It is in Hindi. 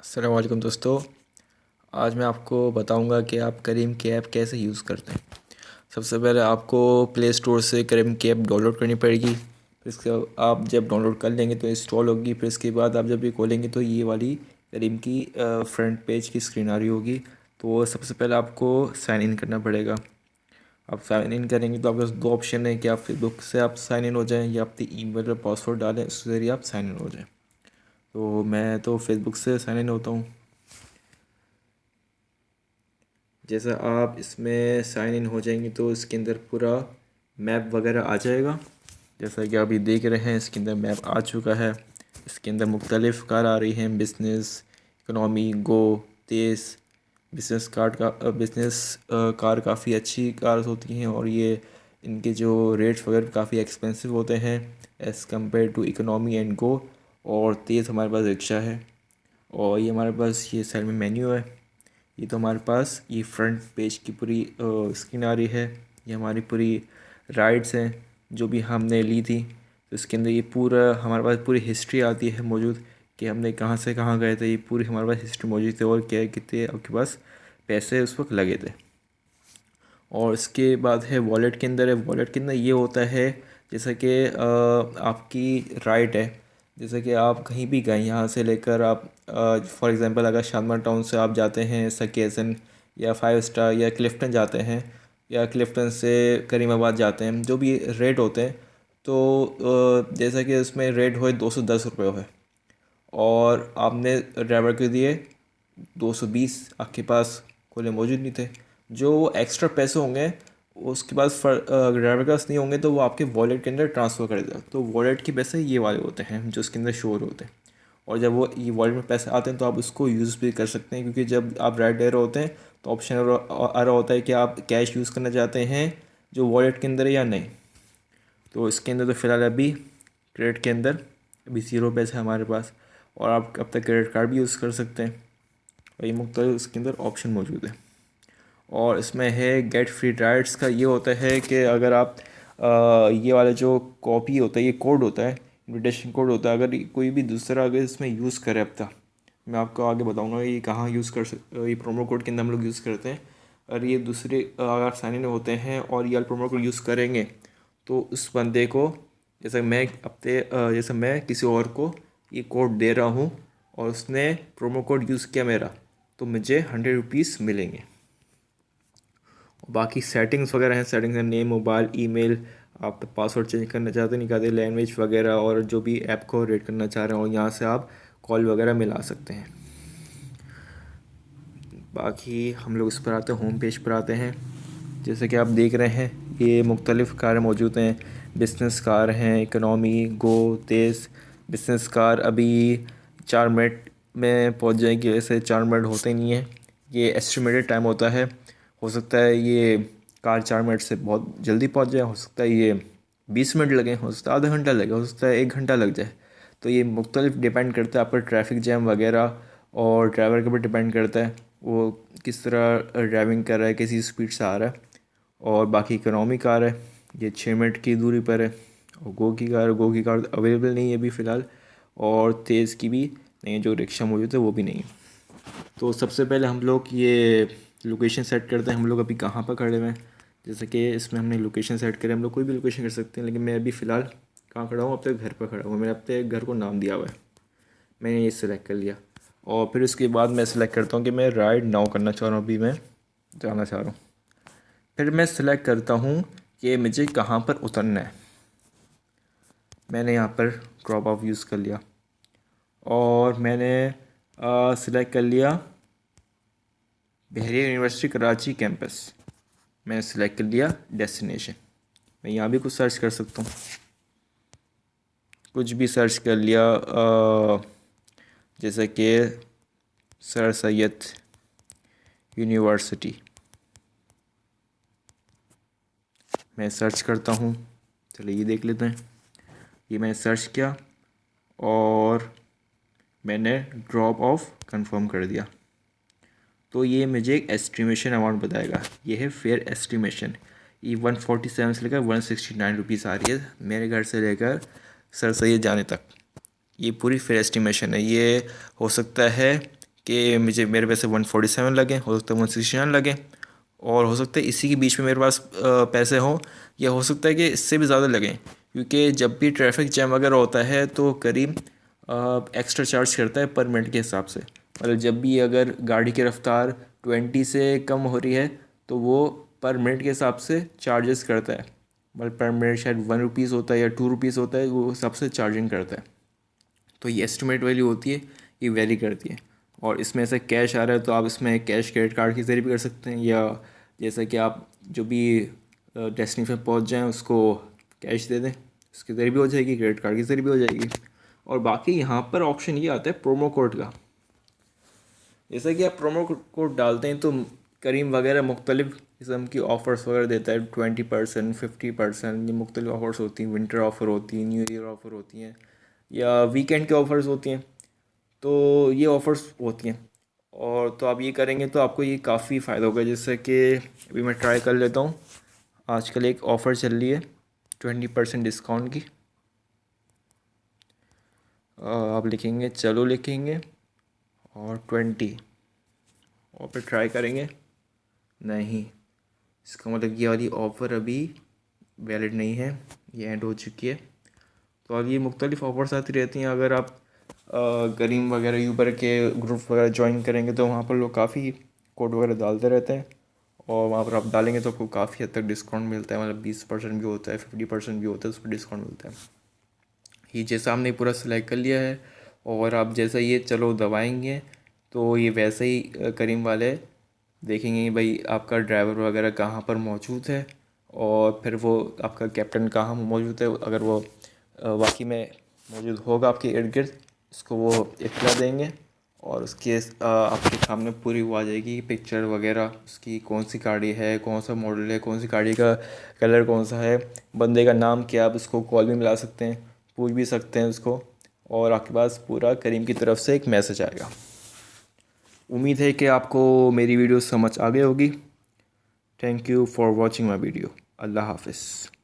अस्सलाम वालेकुम दोस्तों। आज मैं आपको बताऊंगा कि आप करीम की ऐप कैसे यूज़ करते हैं। सबसे पहले आपको प्ले स्टोर से करीम की ऐप डाउनलोड करनी पड़ेगी। फिर इसके आप जब डाउनलोड कर लेंगे तो इंस्टॉल होगी। फिर इसके बाद आप जब भी खोलेंगे तो ये वाली करीम की फ्रंट पेज की स्क्रीन आ रही होगी। तो सबसे पहले आपको साइन इन करना पड़ेगा। आप साइन इन करेंगे तो आपके पास दो ऑप्शन है कि आप फेसबुक से आप साइन इन हो जाएं या अपनी ईमेल और पासवर्ड डालें, उसके ज़रिए आप साइन इन हो जाएं। तो मैं तो फेसबुक से साइन इन होता हूँ। जैसा आप इसमें साइन इन हो जाएंगे तो इसके अंदर पूरा मैप वगैरह आ जाएगा। जैसा कि आप ये देख रहे हैं, इसके अंदर मैप आ चुका है। इसके अंदर मुख्तलिफ़ कार आ रही हैं, बिज़नेस, इकोनॉमी, गो, तेज़। बिज़नेस कार काफ़ी अच्छी कार्स होती हैं और ये इनके जो रेट्स वगैरह काफ़ी एक्सपेंसिव होते हैं as compare to economy and go. और तेज़ हमारे पास रिक्शा है। और ये हमारे पास ये साइड में मेन्यू है। ये तो हमारे पास ये फ्रंट पेज की पूरी स्क्रीन आ रही है। ये हमारी पूरी राइड्स हैं जो भी हमने ली थी। तो इसके अंदर ये पूरा हमारे पास पूरी हिस्ट्री आती है मौजूद कि हमने कहाँ से कहाँ गए थे। ये पूरी हमारे पास हिस्ट्री मौजूद थी और क्या कितने आपके पास पैसे उस वक्त लगे थे। और इसके बाद है वॉलेट के अंदर। है वॉलेट के अंदर ये होता है जैसा कि आपकी राइट है। जैसे कि आप कहीं भी गए यहाँ से लेकर आप फॉर एग्ज़ाम्पल अगर शादमर टाउन से आप जाते हैं सकेसन या फाइव स्टार या क्लिफ्टन जाते हैं या क्लिफ्टन से करीमाबाद जाते हैं, जो भी रेट होते हैं तो जैसा कि उसमें रेट हुए 210 रुपये हुए और आपने ड्राइवर के दिए 220, आपके पास खुले मौजूद नहीं थे। जो एक्स्ट्रा पैसे होंगे उसके पास ड्राइवर के पास नहीं होंगे तो वो आपके वॉलेट के अंदर ट्रांसफ़र कर देगा। तो वॉलेट के पैसे ये वाले होते हैं जो उसके अंदर शोर होते हैं। और जब वो ये वॉलेट में पैसे आते हैं तो आप उसको यूज़ भी कर सकते हैं, क्योंकि जब आप राइड ले रहे होते हैं तो ऑप्शन आ रहा होता है कि आप कैश यूज़ करना चाहते हैं जो वॉलेट के अंदर है या नहीं। तो इसके अंदर तो फ़िलहाल अभी क्रेडिट के अंदर अभी ज़ीरो पैसे है हमारे पास। और आप अब तक क्रेडिट कार्ड भी यूज़ कर सकते हैं और ये मुख्तलिफ इसके अंदर ऑप्शन मौजूद है। और इसमें है गेट फ्री राइड्स का। ये होता है कि अगर आप ये वाला जो कॉपी होता है, ये कोड होता है, इनविटेशन कोड होता है, अगर कोई भी दूसरा अगर इसमें यूज़ करे अब तक, मैं आपको आगे बताऊंगा ये कहाँ यूज़ ये प्रोमो कोड के अंदर हम लोग यूज़ करते हैं। और ये दूसरे अगर साइन इन होते हैं और ये प्रोमो कोड यूज़ करेंगे तो उस बंदे को, जैसे मैं किसी और को ये कोड दे रहा हूँ और उसने प्रोमो कोड यूज़ किया मेरा, तो मुझे 100 रुपीज़ मिलेंगे। बाकी सेटिंग्स वगैरह हैं, सेटिंग्स हैं नेम, मोबाइल, ईमेल, आप पासवर्ड चेंज करना चाहते हैं नहीं चाहते, लैंग्वेज वगैरह और जो भी ऐप को रेट करना चाह रहे हैं, और यहाँ से आप कॉल वगैरह मिला सकते हैं। बाकी हम लोग इस पर आते हैं, होम पेज पर आते हैं। जैसे कि आप देख रहे हैं ये मुख्तलिफ़ कारें मौजूद हैं। बिज़नेस कार हैं, इकनॉमी, गो, तेज़। बिज़नेस कार अभी 4 मिनट में पहुंच जाएगी, ऐसे 4 मिनट होते नहीं हैं, ये एस्टिमेटेड टाइम होता है। हो सकता है ये कार 4 मिनट से बहुत जल्दी पहुंच जाए, हो सकता है ये 20 मिनट लगे, हो सकता है आधा घंटा लगे, हो सकता है 1 घंटा लग जाए। तो ये मुख्तलिफ डिपेंड करता है आप पर ट्रैफिक जैम वगैरह और ड्राइवर के ऊपर डिपेंड करता है वो किस तरह ड्राइविंग कर रहा है, किसी स्पीड से आ रहा है। और बाकी इकोनॉमी कार है, ये 6 मिनट की दूरी पर है। और गो की कार अवेलेबल नहीं है अभी फ़िलहाल, और तेज़ की भी नहीं है, जो रिक्शा मौजूद है वो भी नहीं है। तो सबसे पहले हम लोग ये लोकेशन सेट करते हैं, हम लोग अभी कहाँ पर खड़े हुए हैं। जैसे कि इसमें हमने लोकेशन सेट करें, हम लोग कोई भी लोकेशन कर सकते हैं, लेकिन मैं अभी फ़िलहाल कहाँ खड़ा हूँ, अब तक घर पर खड़ा हूँ। मैंने अब तक घर को नाम दिया हुआ है, मैंने ये सिलेक्ट कर लिया। और फिर उसके बाद मैं सिलेक्ट करता हूँ कि मैं राइड नाउ करना चाह रहा हूँ, अभी मैं जाना चाह रहा हूँ। फिर मैं सिलेक्ट करता हूँ कि मुझे कहाँ पर उतरना है। मैंने यहाँ पर ड्रॉप ऑफ यूज़ कर लिया और मैंने सिलेक्ट कर लिया बहरिया यूनिवर्सिटी कराची कैंपस। मैंने सिलेक्ट कर लिया डेस्टिनेशन। मैं यहाँ भी कुछ सर्च कर सकता हूँ, कुछ भी सर्च कर लिया, जैसे कि सर सैयद यूनिवर्सिटी मैं सर्च करता हूँ। चलिए ये देख लेते हैं। ये मैंने सर्च किया और मैंने ड्रॉप ऑफ कंफर्म कर दिया। तो ये मुझे एक एस्टिमेशन अमाउंट बताएगा। ये है फेयर एस्टिमेशन। ये 147 से लेकर 169 रुपीज़ आ रही है मेरे घर से लेकर सर सैयद जाने तक। ये पूरी फेयर एस्टिमेशन है। ये हो सकता है कि मेरे पैसे 147 लगे, हो सकता है 169 लगे, और हो सकता है इसी के बीच में मेरे पास पैसे हों, या हो सकता है कि इससे भी ज़्यादा लगें, क्योंकि जब भी ट्रैफिक जैम वगैरह होता है तो करीब एक्स्ट्रा चार्ज करता है पर मिनट के हिसाब से। मतलब जब भी अगर गाड़ी की रफ़्तार 20 से कम हो रही है तो वो पर मिनट के हिसाब से चार्जेस करता है। मतलब पर मिनट शायद 1 रुपीज़ होता है या 2 रुपीज़ होता है, वो हिसाब से चार्जिंग करता है। तो ये एस्टिमेट वैल्यू होती है, ये वेरी करती है। और इसमें ऐसा कैश आ रहा है तो आप इसमें कैश क्रेडिट कार्ड के ज़रिए भी कर सकते हैं, या जैसा कि आप जो भी डेस्टिनेशन पे पहुंच जाएं उसको कैश दे दें, उसके ज़रिए भी हो जाएगी, क्रेडिट कार्ड के ज़रिए भी हो जाएगी। और बाकी यहाँ पर ऑप्शन ये आता है प्रोमो कोड का। जैसा कि आप प्रोमो कोड डालते हैं तो करीम वगैरह मुख्तलिफ़ किस्म की ऑफ़र्स वगैरह देता है, 20%, 50%, ये मुख्तलिफ़ ऑफ़र्स होती हैं। विंटर ऑफ़र होती हैं, न्यू ईयर ऑफ़र होती हैं, या वीकेंड के ऑफ़र्स होती हैं। तो ये ऑफ़र्स होती हैं, और तो आप ये करेंगे तो आपको ये काफ़ी फ़ायदा होगा। जैसे कि अभी मैं ट्राई कर लेता हूँ, आजकल एक ऑफ़र चल रही है 20% डिस्काउंट की। आप लिखेंगे, चलो लिखेंगे और 20, और फिर ट्राई करेंगे, नहीं, इसका मतलब ये वाली ऑफ़र अभी वैलिड नहीं है, ये एंड हो चुकी है। तो अब ये मुख्तलिफ़ ऑफ़र्स आती रहती हैं। अगर आप करीम वगैरह यूबर के ग्रुप वगैरह ज्वाइन करेंगे तो वहाँ पर लोग काफ़ी कोड वगैरह डालते रहते हैं, और वहाँ पर आप डालेंगे तो आपको काफ़ी हद तक डिस्काउंट मिलता है। मतलब 20% भी होता है, 50% भी होता है, उस पर डिस्काउंट मिलता है। ये जैसा आपने पूरा सिलेक्ट कर लिया है, और आप जैसा ये चलो दबाएंगे तो ये वैसे ही करीम वाले देखेंगे भाई आपका ड्राइवर वगैरह कहाँ पर मौजूद है, और फिर वो आपका कैप्टन कहाँ मौजूद है। अगर वो वाकई में मौजूद होगा आपके इर्द गिर्द, इसको वो इत्तला देंगे, और उसके आपके सामने पूरी वो आ जाएगी पिक्चर वगैरह, उसकी कौन सी गाड़ी है, कौन सा मॉडल है, कौन सी गाड़ी का कलर कौन सा है, बंदे का नाम क्या। आप उसको कॉल भी मिला सकते हैं, पूछ भी सकते हैं उसको, और आपके पास पूरा करीम की तरफ से एक मैसेज आएगा। उम्मीद है कि आपको मेरी वीडियो समझ आ गई होगी। Thank you for watching my video. अल्लाह हाफिज़।